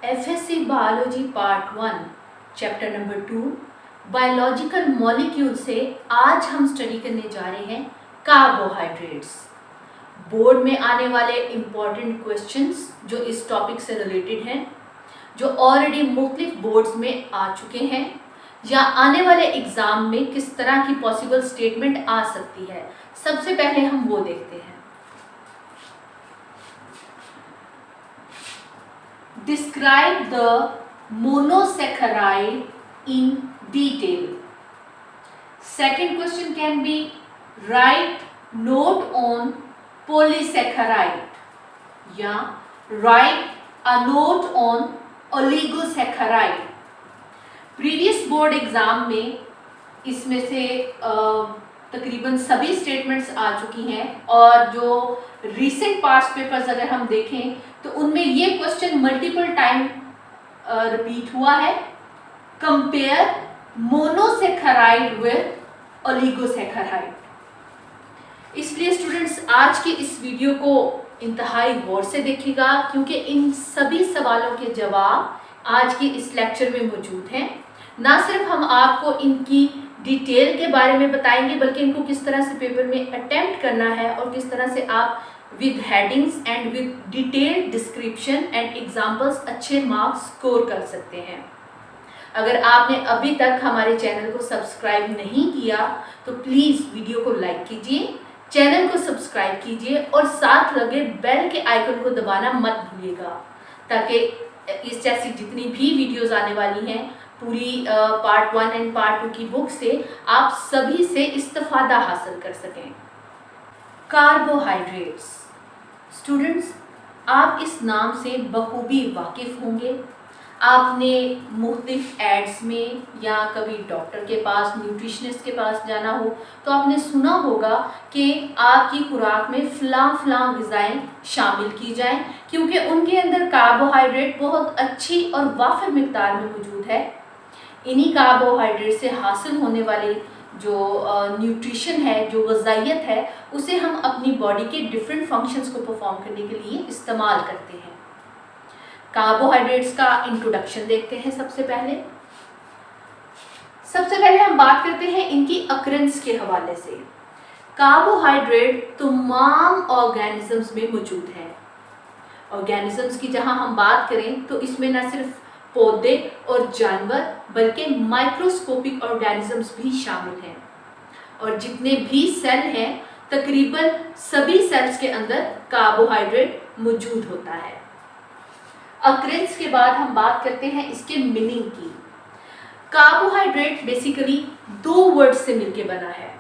FSc biology part 1 chapter number 2 biological molecule से आज हम स्टडी करने जा रहे हैं कार्बोहाइड्रेट्स। बोर्ड में आने वाले इम्पॉर्टेंट क्वेश्चंस जो इस टॉपिक से रिलेटेड हैं, जो ऑलरेडी मुख्तलिफ बोर्ड्स में आ चुके हैं या आने वाले एग्जाम में किस तरह की पॉसिबल स्टेटमेंट आ सकती है, सबसे पहले हम वो देखते हैं। Describe the monosaccharide in detail. Second question can be write note on polysaccharide या write a note on oligosaccharide. Previous board exam में इसमें से तकरीबन सभी स्टेटमेंट्स आ चुकी हैं और जो रीसेंट पास्ट पेपर्स अगर हम देखें तो उनमें ये क्वेश्चन मल्टीपल टाइम रिपीट हुआ है। Compare monosaccharide with oligosaccharide. इसलिए स्टूडेंट्स आज के इस वीडियो को इंतहाई गौर से देखिएगा, क्योंकि इन सभी सवालों के जवाब आज के इस लेक्चर में मौजूद हैं। ना सिर्फ हम आपको इनकी डिटेल के बारे में बताएंगे, बल्कि इनको किस तरह से पेपर में अटेम्प्ट करना है और किस तरह से आप with headings and with detailed description and examples अच्छे मार्क्स स्कोर कर सकते हैं। अगर आपने अभी तक हमारे चैनल को सब्सक्राइब नहीं किया तो प्लीज़ वीडियो को लाइक कीजिए, चैनल को सब्सक्राइब कीजिए और साथ लगे बेल के आइकन को दबाना मत भूलिएगा, ताकि इस जैसी जितनी भी वीडियोस आने वाली हैं पूरी पार्ट 1 एंड पार्ट 2 की बुक से आप सभी से इस्तिफादा हासिल कर सकें। कार्बोहाइड्रेट्स। स्टूडेंट्स, आप इस नाम से बखूबी वाकिफ़ होंगे। आपने मुख्तलिफ एड्स में या कभी डॉक्टर के पास, न्यूट्रिशनिस्ट के पास जाना हो तो आपने सुना होगा कि आपकी खुराक में फ़लाँ ग़िज़ाएँ शामिल की जाएं, क्योंकि उनके अंदर कार्बोहाइड्रेट बहुत अच्छी और वाफिर मिक़दार में मौजूद है। इन्हीं कार्बोहाइड्रेट से हासिल होने वाले जो न्यूट्रिशन है, जो ग़िज़ाइयत है, उसे हम अपनी बॉडी के डिफरेंट फंक्शंस को परफॉर्म करने के लिए इस्तेमाल करते हैं। कार्बोहाइड्रेट्स का इंट्रोडक्शन देखते हैं। सबसे पहले हम बात करते हैं इनकी अकरेंस के हवाले से। कार्बोहाइड्रेट तमाम ऑर्गेनिजम्स में मौजूद है। ऑर्गेनिजम्स की जहां हम बात करें तो इसमें न सिर्फ पौधे और जानवर बल्कि माइक्रोस्कोपिक ऑर्गेनिजम्स भी शामिल हैं। और जितने भी सेल हैं तकरीबन सभी सेल्स के अंदर कार्बोहाइड्रेट मौजूद होता है। अकरेंस के बाद हम बात करते हैं इसके मीनिंग की। कार्बोहाइड्रेट बेसिकली 2 वर्ड से मिलके बना है।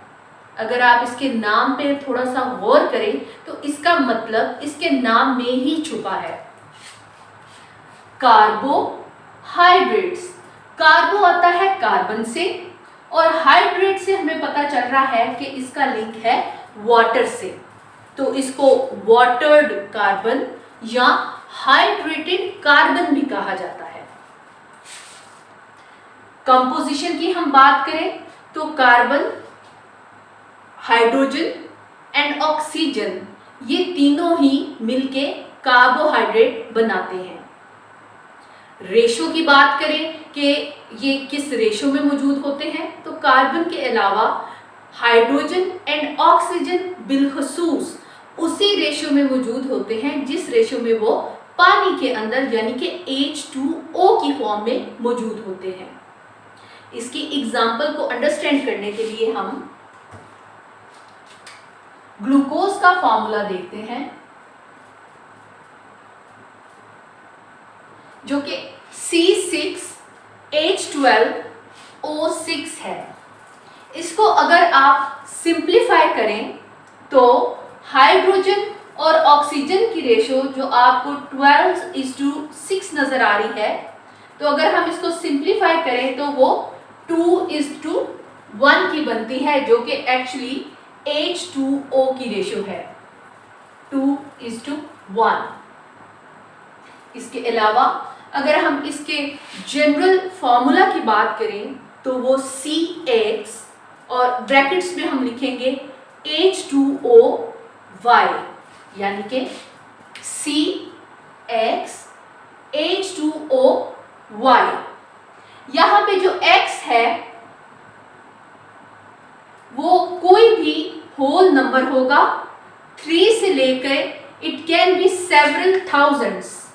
अगर आप इसके नाम पे थोड़ा सा गौर करें तो इसका मतलब इसके नाम में ही छुपा है। कार्बोहाइड्रेट्स, कार्बो आता है कार्बन से और हाइड्रेट से हमें पता चल रहा है कि इसका लिंक है वाटर से, तो इसको वाटर्ड कार्बन या हाइड्रेटेड कार्बन भी कहा जाता है। कंपोजिशन की हम बात करें तो कार्बन, हाइड्रोजन एंड ऑक्सीजन, ये तीनों ही मिलके कार्बोहाइड्रेट बनाते हैं। रेशो की बात करें कि ये किस रेशो में मौजूद होते हैं, तो कार्बन के अलावा हाइड्रोजन एंड ऑक्सीजन बिलखसूस उसी रेशो में मौजूद होते हैं जिस रेशो में वो पानी के अंदर यानी कि H2O की फॉर्म में मौजूद होते हैं। इसकी एग्जाम्पल को अंडरस्टैंड करने के लिए हम ग्लूकोज का फॉर्मूला देखते हैं, जो कि C6H12O6 है। इसको अगर आप सिंप्लीफाई करें तो हाइड्रोजन और ऑक्सीजन की रेशो जो आपको 12:6 नजर आ रही है, तो अगर हम इसको सिंप्लीफाई करें तो वो 2:1 की बनती है, जो कि एक्चुअली H2O की रेशो है, 2:1। इसके अलावा अगर हम इसके जनरल फॉर्मूला की बात करें तो वो CX और ब्रैकेट्स में हम लिखेंगे H2OY, यानी कि CX H2OY। यहाँ पे जो X है वो कोई भी होल नंबर होगा, 3 से लेकर it can be several thousands.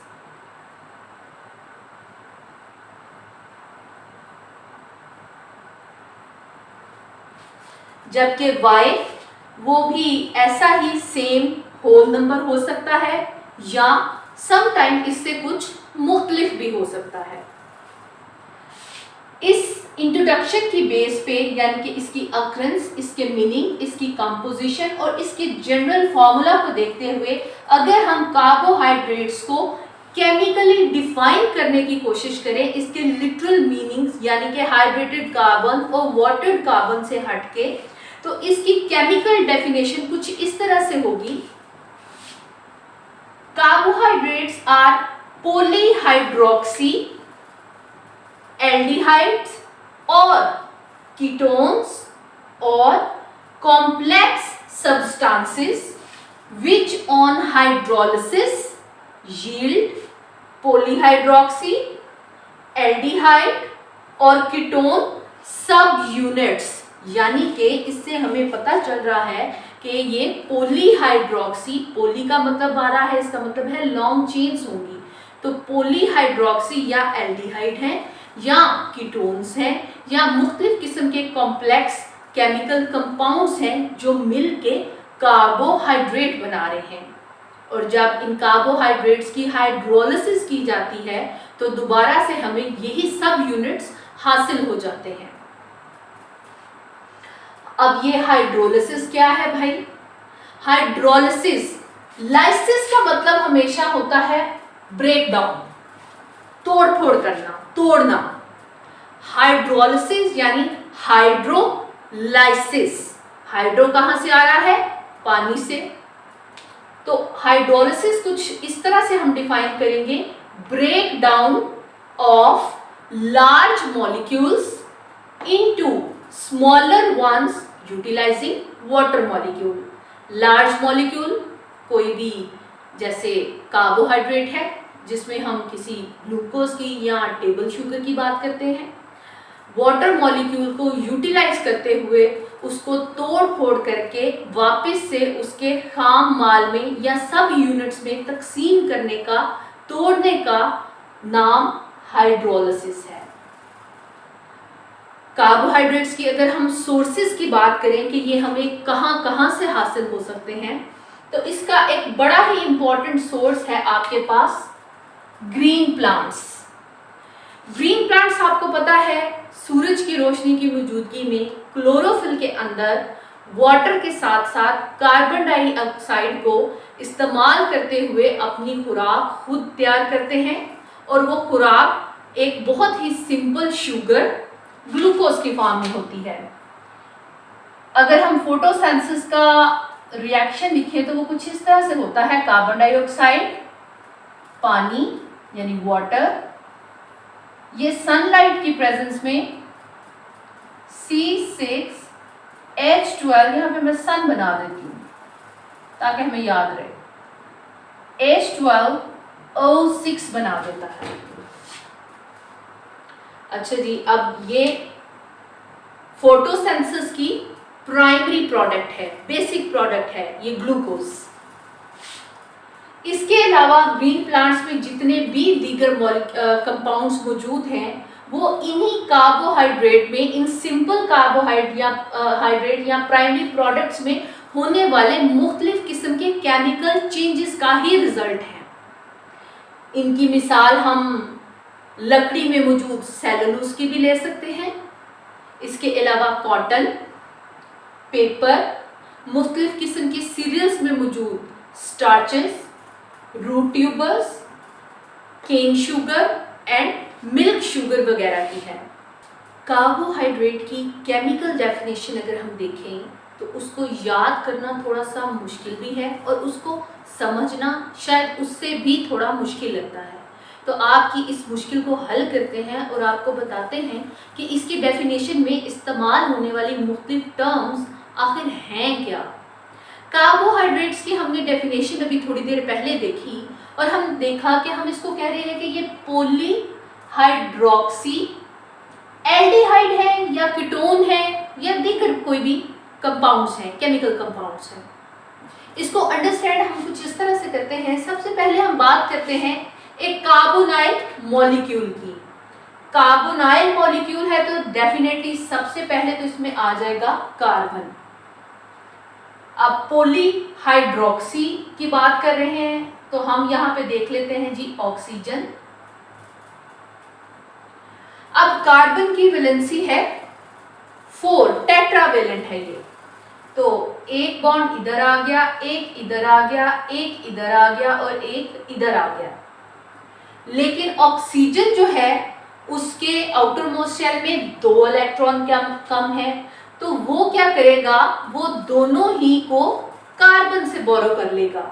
जबकि Y वो भी ऐसा ही सेम होल नंबर हो सकता है या समटाइम इससे कुछ मुख्तलिफ भी हो सकता है। इस इंट्रोडक्शन की बेस पे यानी कि इसकी अक्रेंस, इसके मीनिंग, इसकी कंपोजिशन और इसके जनरल फॉर्मूला को देखते हुए अगर हम कार्बोहाइड्रेट्स को केमिकली डिफाइन करने की कोशिश करें, इसके लिटरल मीनिंग्स यानी कि हाइड्रेटेड कार्बन और वाटर्ड कार्बन से हटके, तो इसकी केमिकल डेफिनेशन कुछ इस तरह से होगी। कार्बोहाइड्रेट्स आर पॉलीहाइड्रोक्सी एल्डिहाइड्स और कीटोन्स और complex substances which on hydrolysis yield polyhydroxy aldehyde और कीटोन सब यूनिट्स। यानी कि इससे हमें पता चल रहा है कि ये पॉलीहाइड्रोक्सी, पोली का मतलब आ रहा है, इसका मतलब है लॉन्ग चेन्स होंगी, तो पॉलीहाइड्रोक्सी या एल्डिहाइड है या कीटोन्स हैं या मुख्तलिफ किस्म के कॉम्प्लेक्स केमिकल कंपाउंड्स हैं जो मिलके कार्बोहाइड्रेट बना रहे हैं। और जब इन कार्बोहाइड्रेट्स की हाइड्रोलिसिस की जाती है तो दोबारा से हमें यही सब यूनिट्स हासिल हो जाते हैं। अब ये हाइड्रोलिसिस क्या है भाई? हाइड्रोलिसिस, लाइसिस का मतलब हमेशा होता है ब्रेक डाउन, तोड़ फोड़ करना, तोड़ना। हाइड्रोलिसिस यानी हाइड्रोलाइसिस, हाइड्रो कहां से आ रहा है? पानी से। तो हाइड्रोलिसिस कुछ इस तरह से हम डिफाइन करेंगे, break down of large molecules into smaller ones utilising water molecule. Large molecule कोई भी जैसे कार्बोहाइड्रेट है जिसमें हम किसी ग्लूकोज की या टेबल शुगर की बात करते हैं, वाटर मॉलिक्यूल को यूटिलाइज करते हुए उसको तोड़ फोड़ करके वापस से उसके खाम माल में या सब यूनिट्स में तकसीम करने का, तोड़ने का नाम हाइड्रोलिसिस है। कार्बोहाइड्रेट्स की अगर हम सोर्सेज की बात करें कि ये हमें कहां कहां से हासिल हो सकते हैं, तो इसका एक बड़ा ही इंपॉर्टेंट सोर्स है आपके पास ग्रीन प्लांट्स। ग्रीन प्लांट्स आपको पता है सूरज की रोशनी की मौजूदगी में क्लोरोफिल के अंदर वाटर के साथ साथ कार्बन डाइऑक्साइड को इस्तेमाल करते हुए अपनी खुराक खुद तैयार करते हैं, और वो खुराक एक बहुत ही सिंपल शुगर ग्लूकोज की फॉर्म में होती है। अगर हम फोटोसिंथेसिस का रिएक्शन लिखें तो वो कुछ इस तरह से होता है, कार्बन डाइऑक्साइड, पानी यानी वाटर, ये सनलाइट की प्रेजेंस में C6H12, यहाँ पे मैं सन बना देती हूँ ताकि हमें याद रहे, H12O6 बना देता है। अच्छा जी, अब ये फोटोसिंथेसिस की प्राइमरी प्रोडक्ट है, बेसिक प्रोडक्ट है ये ग्लूकोज। इसके अलावा ग्रीन प्लांट्स में जितने भी दीगर कंपाउंड्स मौजूद हैं वो इन्हीं कार्बोहाइड्रेट में, इन सिंपल कार्बोहाइड्रेट या प्राइमरी प्रोडक्ट्स में होने वाले मुख्तलिफ किस्म के केमिकल चेंजेस का ही रिजल्ट है। इनकी मिसाल हम लकड़ी में मौजूद सेलुलोज की भी ले सकते हैं। इसके अलावा कॉटन, पेपर, मुख्तलिफ किस्म की सीरियल्स में मौजूद starches, root tubers, cane sugar and milk sugar वगैरह की है। कार्बोहाइड्रेट की केमिकल डेफिनेशन अगर हम देखें तो उसको याद करना थोड़ा सा मुश्किल भी है और उसको समझना शायद उससे भी थोड़ा मुश्किल लगता है। तो आपकी इस मुश्किल को हल करते हैं और आपको बताते हैं कि इसकी डेफिनेशन में इस्तेमाल होने वाली मुख्तलिफ टर्म्स आखिर हैं क्या। कार्बोहाइड्रेट्स की हमने डेफिनेशन अभी थोड़ी देर पहले देखी और हम देखा कि हम इसको कह रहे हैं कि ये पॉलीहाइड्रोक्सी एल्डिहाइड है या कीटोन है या दीगर कोई भी कंपाउंड्स हैं, केमिकल कंपाउंड्स हैं। इसको अंडरस्टैंड हम कुछ इस तरह से करते हैं। सबसे पहले हम बात करते हैं एक कार्बोनाइल मॉलिक्यूल की। कार्बोनाइल मॉलिक्यूल है तो डेफिनेटली सबसे पहले तो इसमें आ जाएगा कार्बन। अब पॉलीहाइड्रोक्सी की बात कर रहे हैं तो हम यहां पे देख लेते हैं जी ऑक्सीजन। अब कार्बन की वैलेंसी है 4, टेट्रावेलेंट है ये। तो एक बॉन्ड इधर आ गया, एक इधर आ गया, एक इधर आ गया और एक इधर आ गया। लेकिन ऑक्सीजन जो है उसके आउटर मोस्ट शेल में 2 इलेक्ट्रॉन कम है, तो वो क्या करेगा, वो दोनों ही को कार्बन से बोरो कर लेगा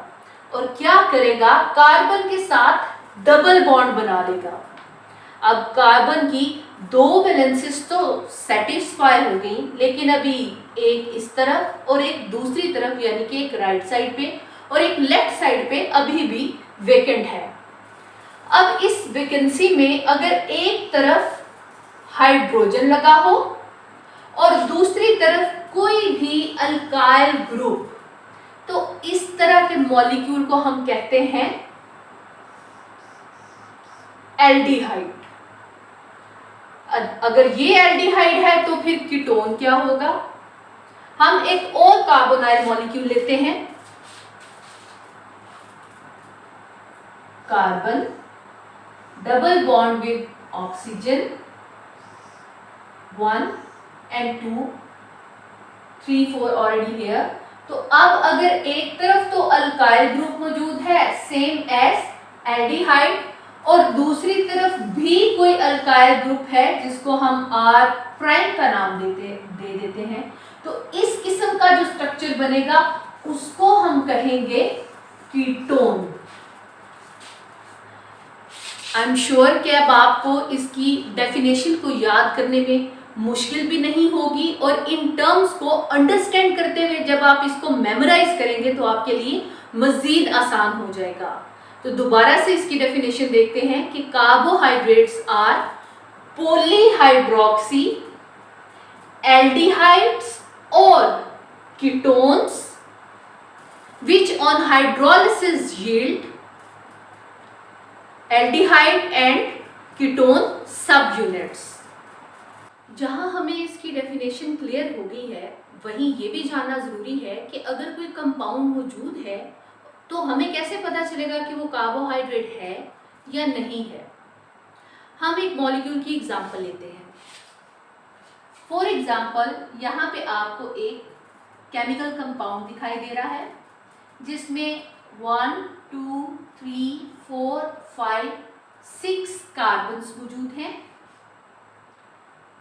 और क्या करेगा, कार्बन के साथ डबल बॉन्ड बना लेगा। अब कार्बन की 2 वैलेंसीज तो सेटिस्फाई हो गई, लेकिन अभी एक इस तरफ और एक दूसरी तरफ, यानी कि एक राइट साइड पे और एक लेफ्ट साइड पे अभी भी वेकेंट है। अब इस वैकेंसी में अगर एक तरफ हाइड्रोजन लगा हो और दूसरी तरफ कोई भी अल्काइल ग्रुप, तो इस तरह के मॉलिक्यूल को हम कहते हैं एल्डिहाइड। अगर ये एल्डिहाइड है तो फिर कीटोन क्या होगा। हम एक और कार्बोनाइल मॉलिक्यूल लेते हैं, carbon double bond with oxygen 1 and 2 3 4 already here. तो अब अगर एक तरफ तो अल्काइल ग्रुप मौजूद है सेम एज एल्डिहाइड और दूसरी तरफ भी कोई अल्काइल ग्रुप है जिसको हम R प्राइम का नाम दे देते हैं, तो इस किस्म का जो स्ट्रक्चर बनेगा उसको हम कहेंगे कीटोन। आई एम श्योर कि अब आपको इसकी डेफिनेशन को याद करने में मुश्किल भी नहीं होगी और इन टर्म्स को अंडरस्टैंड करते हुए जब आप इसको मेमोराइज करेंगे तो आपके लिए मजीद आसान हो जाएगा। तो दोबारा से इसकी डेफिनेशन देखते हैं कि कार्बोहाइड्रेट्स आर पॉलीहाइड्रोक्सी एल्डिहाइड्स और ketones which on hydrolysis yield aldehyde and ketone subunits। जहां हमें इसकी डेफिनेशन क्लियर हो गई है, वहीं ये भी जानना जरूरी है कि अगर कोई कंपाउंड मौजूद है तो हमें कैसे पता चलेगा कि वो कार्बोहाइड्रेट है या नहीं है। हम एक मॉलिक्यूल की एग्जांपल लेते हैं। फॉर एग्जांपल यहाँ पे आपको एक केमिकल कंपाउंड दिखाई दे रहा है जिसमें 1 2 3 4 5 6 कार्बन्स मौजूद हैं।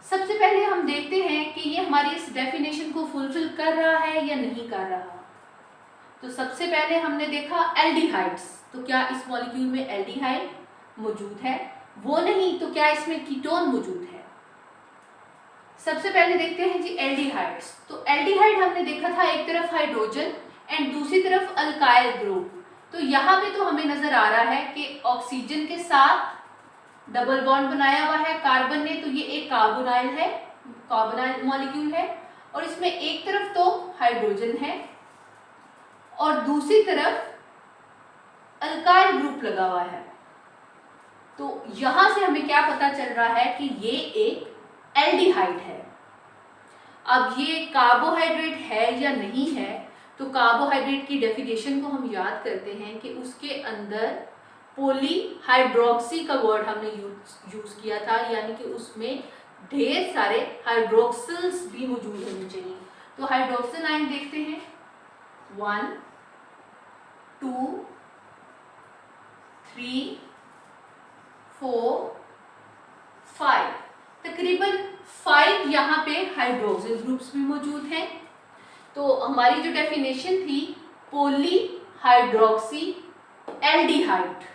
सबसे पहले हम देखते हैं कि ये हमारी इस डेफिनेशन को फुलफिल कर रहा है या नहीं कर रहा। तो सबसे पहले हमने देखा एल्डिहाइड्स, तो क्या इस मॉलिक्यूल में एल्डिहाइड मौजूद है, वो नहीं तो क्या इसमें कीटोन मौजूद है। सबसे पहले देखते हैं जी एल्डिहाइड्स। तो एल्डिहाइड हमने देखा था एक तरफ हाइड्रोजन एंड दूसरी तरफ अल्काइल ग्रुप। तो यहाँ पे तो हमें नजर आ रहा है कि ऑक्सीजन के साथ डबल बॉन्ड बनाया हुआ है कार्बन ने, तो ये एक कार्बोनाइल है, कार्बोनाइल मॉलिक्यूल है और इसमें एक तरफ तो हाइड्रोजन है और दूसरी तरफ अल्काइल ग्रुप लगा हुआ है। तो यहां से हमें क्या पता चल रहा है कि ये एक एल्डिहाइड है। अब ये कार्बोहाइड्रेट है या नहीं है, तो कार्बोहाइड्रेट की डेफिनेशन को हम याद करते हैं कि उसके अंदर पॉलीहाइड्रोक्सी का वर्ड हमने यूज किया था, यानी कि उसमें ढेर सारे हाइड्रोक्सिल्स भी मौजूद होने चाहिए। तो हाइड्रोक्सिल आयन देखते हैं 1 2 3 4 5, तकरीबन 5 यहाँ पे हाइड्रोक्सिल ग्रुप्स भी मौजूद हैं। तो हमारी जो डेफिनेशन थी पॉलीहाइड्रोक्सी एल्डिहाइड,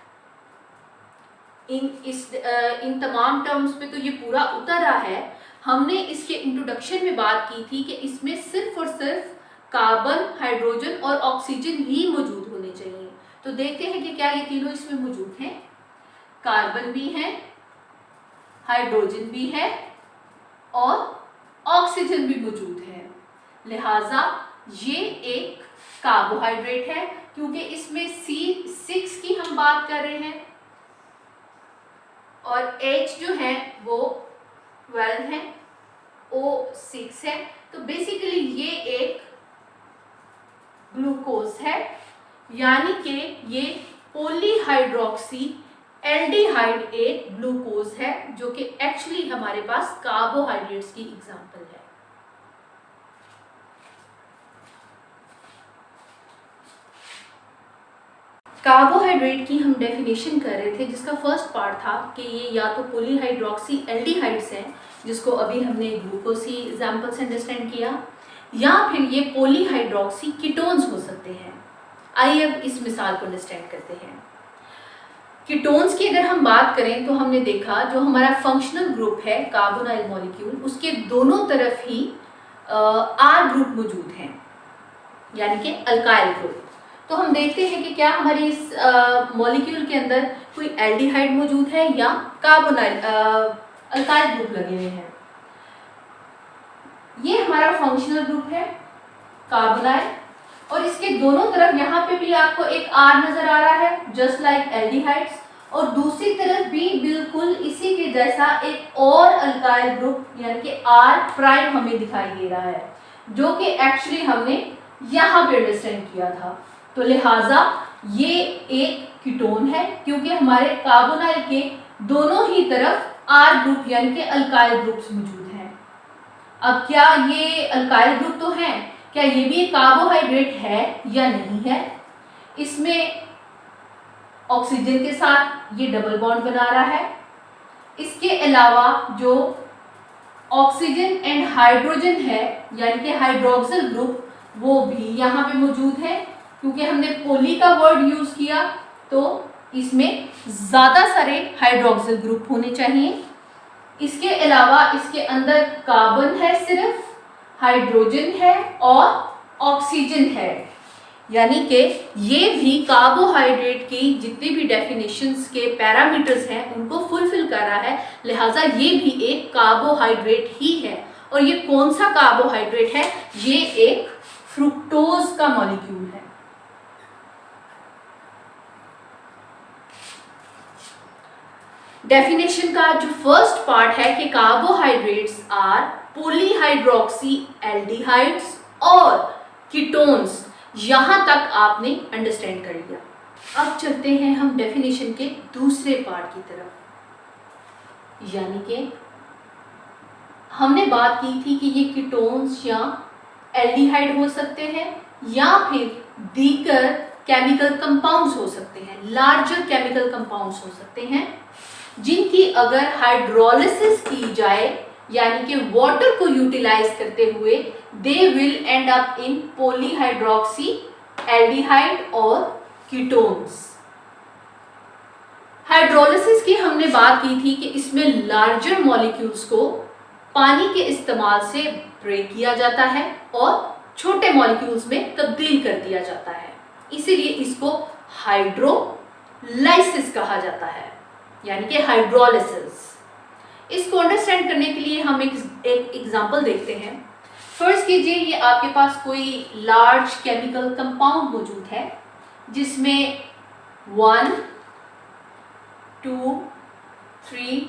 इन तमाम टर्म्स पे तो ये पूरा उतर रहा है। हमने इसके इंट्रोडक्शन में बात की थी कि इसमें सिर्फ और सिर्फ कार्बन, हाइड्रोजन और ऑक्सीजन ही मौजूद होने चाहिए। तो देखते हैं कि क्या ये तीनों इसमें मौजूद हैं। कार्बन भी है, हाइड्रोजन भी है और ऑक्सीजन भी मौजूद है। लिहाजा ये एक कार्बोहाइड्रेट है, क्योंकि इसमें C6 की हम बात कर रहे हैं और H जो है वो 12 है, O6 है। तो बेसिकली ये एक ग्लूकोज है, यानी कि ये पॉलीहाइड्रोक्सी एल्डिहाइड एक ग्लूकोज है, जो कि एक्चुअली हमारे पास कार्बोहाइड्रेट्स की एग्जांपल है। कार्बोहाइड्रेट की हम डेफिनेशन कर रहे थे, जिसका फर्स्ट पार्ट था कि ये या तो पॉलीहाइड्रोक्सी एल्डिहाइड्स हैं, जिसको अभी हमने ग्लूकोज की एग्जांपल से अंडरस्टैंड किया, या फिर ये पॉलीहाइड्रोक्सी कीटोन्स हो सकते हैं। आइए अब इस मिसाल को अंडरस्टैंड करते हैं। कीटोन्स की अगर हम बात करें तो हमने देखा जो हमारा फंक्शनल ग्रुप है कार्बोनाइल मॉलिक्यूल, उसके दोनों तरफ ही R ग्रुप मौजूद हैं, यानी कि अल्काइल ग्रुप। तो हम देखते हैं कि क्या हमारी इस मॉलिक्यूल के अंदर कोई एल्डिहाइड मौजूद है या कार्बोनाइल अल्काइल ग्रुप लगे हुए हैं। ये हमारा फंक्शनल ग्रुप है कार्बोनाइल, और इसके दोनों तरफ यहाँ पे भी आपको एक R नजर आ रहा है, जस्ट लाइक एल्डिहाइड्स, और दूसरी तरफ भी बिल्कुल इसी के जैसा एक और अल्काइल ग्रुप यानी कि R प्राइम हमें दिखाई दे रहा है, जो कि एक्चुअली हमने यहाँ पे अंडरस्टैंड किया था। तो लिहाजा ये एक कीटोन है, क्योंकि हमारे कार्बोनाइल के दोनों ही तरफ R ग्रुप यानी कि अल्काइल ग्रुप्स मौजूद हैं। अब क्या ये अल्काइल ग्रुप तो है, क्या ये भी एक कार्बोहाइड्रेट है या नहीं है? इसमें ऑक्सीजन के साथ ये डबल बॉन्ड बना रहा है। इसके अलावा जो ऑक्सीजन एंड हाइड्रोजन है यानी कि हाइड्रोक्सिल ग्रुप, वो भी यहाँ पे मौजूद है। क्योंकि हमने पॉली का वर्ड यूज किया तो इसमें ज़्यादा सारे हाइड्रोक्सिल ग्रुप होने चाहिए। इसके अलावा इसके अंदर कार्बन है, सिर्फ हाइड्रोजन है और ऑक्सीजन है, यानी कि ये भी कार्बोहाइड्रेट की जितनी भी डेफिनेशंस के पैरामीटर्स हैं उनको फुलफिल कर रहा है। लिहाजा ये भी एक कार्बोहाइड्रेट ही है। और ये कौन सा कार्बोहाइड्रेट है? ये एक फ्रुक्टोज का मॉलिक्यूल है। डेफिनेशन का जो फर्स्ट पार्ट है कि कार्बोहाइड्रेट्स आर पॉलीहाइड्रोक्सी एल्डिहाइड्स और कीटोन्स, यहां तक आपने अंडरस्टैंड कर लिया। अब चलते हैं हम डेफिनेशन के दूसरे पार्ट की तरफ, यानी कि हमने बात की थी कि ये कीटोन्स या एल्डिहाइड हो सकते हैं या फिर दीगर केमिकल कंपाउंड्स हो सकते हैं, लार्जर केमिकल कंपाउंड्स हो सकते हैं, जिनकी अगर हाइड्रोलिसिस की जाए यानी कि वाटर को यूटिलाइज करते हुए they will and up in polyhydroxy aldehyde और कीटोन्स। हाइड्रोलिसिस की हमने बात की थी कि इसमें लार्जर मॉलिक्यूल्स को पानी के इस्तेमाल से ब्रेक किया जाता है और छोटे मॉलिक्यूल्स में तब्दील कर दिया जाता है, इसीलिए इसको हाइड्रोलाइसिस कहा जाता है, यानी कि हाइड्रोलिसिस। इसको अंडरस्टैंड करने के लिए हम एक एग्जांपल देखते हैं। फर्स्ट कीजिए, ये आपके पास कोई लार्ज केमिकल कंपाउंड मौजूद है जिसमें 1, 2, 3,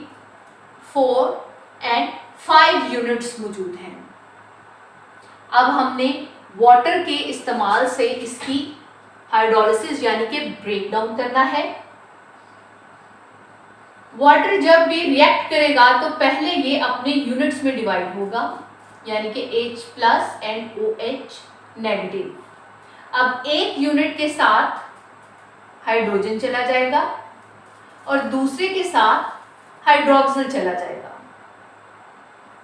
4 एंड 5 यूनिट्स मौजूद हैं। अब हमने वाटर के इस्तेमाल से इसकी हाइड्रोलिसिस यानी कि ब्रेक डाउन करना है। वाटर जब भी रिएक्ट करेगा तो पहले ये अपने यूनिट्स में डिवाइड होगा, यानी कि H+ एंड OH नेगेटिव। अब एक यूनिट के साथ हाइड्रोजन चला जाएगा और दूसरे के साथ हाइड्रोक्सिल चला जाएगा,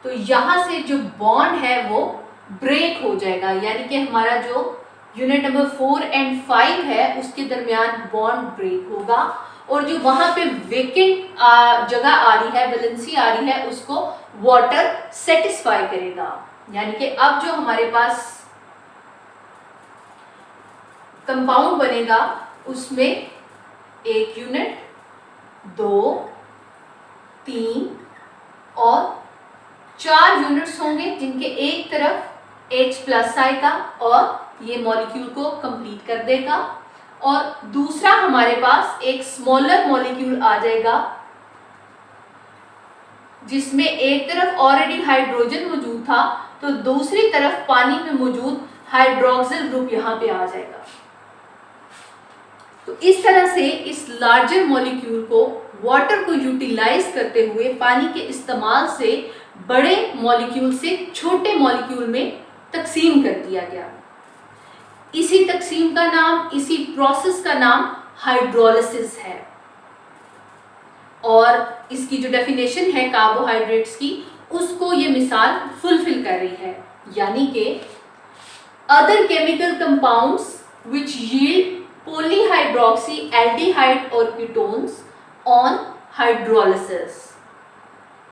तो यहां से जो बॉन्ड है वो ब्रेक हो जाएगा, यानी कि हमारा जो यूनिट नंबर 4 एंड 5 है उसके दरमियान बॉन्ड ब्रेक होगा और जो वहां पे वेकेंट जगह आ रही है, वैलेंसी आ रही है, उसको वाटर सेटिस्फाई करेगा। यानी कि अब जो हमारे पास कंपाउंड बनेगा उसमें 1 यूनिट, 2, 3 और 4 यूनिट्स होंगे, जिनके एक तरफ H+ आएगा और ये मॉलिक्यूल को कंप्लीट कर देगा, और दूसरा हमारे पास एक स्मॉलर मॉलिक्यूल आ जाएगा जिसमें एक तरफ ऑलरेडी हाइड्रोजन मौजूद था, तो दूसरी तरफ पानी में मौजूद हाइड्रोक्सिल ग्रुप यहाँ पे आ जाएगा। तो इस तरह से इस लार्जर मॉलिक्यूल को, वाटर को यूटिलाइज करते हुए, पानी के इस्तेमाल से बड़े मॉलिक्यूल से छोटे मॉलिक्यूल में तकसीम कर दिया गया। इसी तकसीम का नाम, इसी प्रोसेस का नाम हाइड्रोलिसिस है। और इसकी जो डेफिनेशन है कार्बोहाइड्रेट्स की, उसको ये मिसाल फुलफिल कर रही है, यानी कि other chemical compounds which yield polyhydroxy aldehyde or ketones on hydrolysis।